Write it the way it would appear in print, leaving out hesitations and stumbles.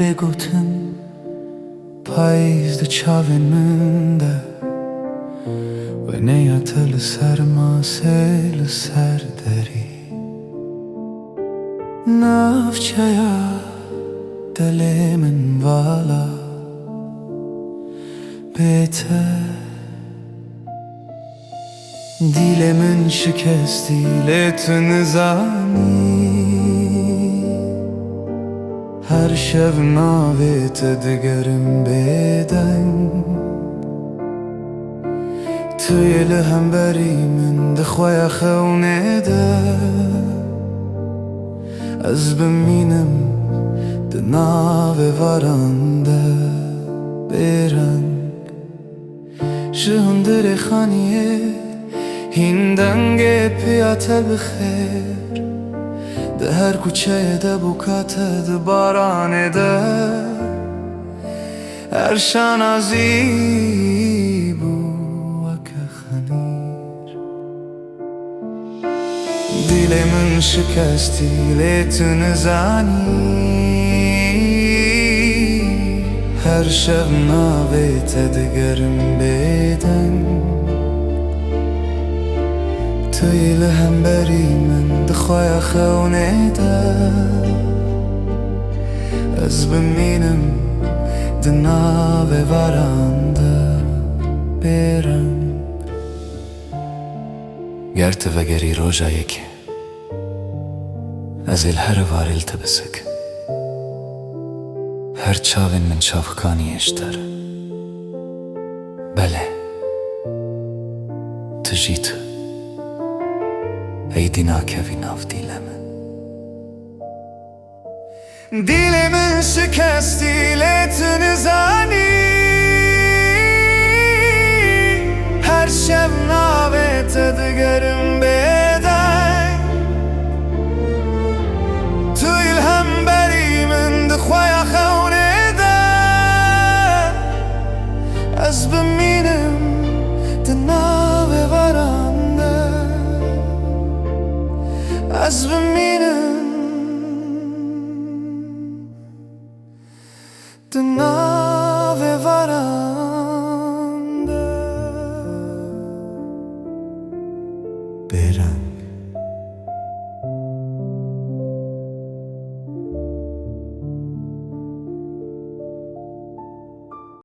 بگوتم پاییز ده چاوین من ده و نیت لسر ماسه لسر داری نافچیا دل من والا بهتر دیل من شکست دیلت نزانی هر شب ناویت دگرم بدن توی لهم بری من دخوای خونه ده از بمینم دناو وارنده برنگ شهندر خانیه هندنگ پیاته بخیر ده هر کوچه ده بوکاته ده بارانه ده هر شنازی بو وکه خنیر دیل من شکستی لیتو نزانی هر شب ناویت دگرم بدن توی لهم بری من دخوای خونه ده از بمینم دناو وارنده برنگ گرت وگری روژا یکی از الهر وارل تبسک هر چاوین من چاوکانی اشتر بله تجیت ایدی ناکوی ناف دیل من شکستی لیت نزانی هر شب ناویت دگرم بدن تو الهم بری من دخوای خونه ده از بمینم دناو وارنده از بمینم دناو وارنده برنگ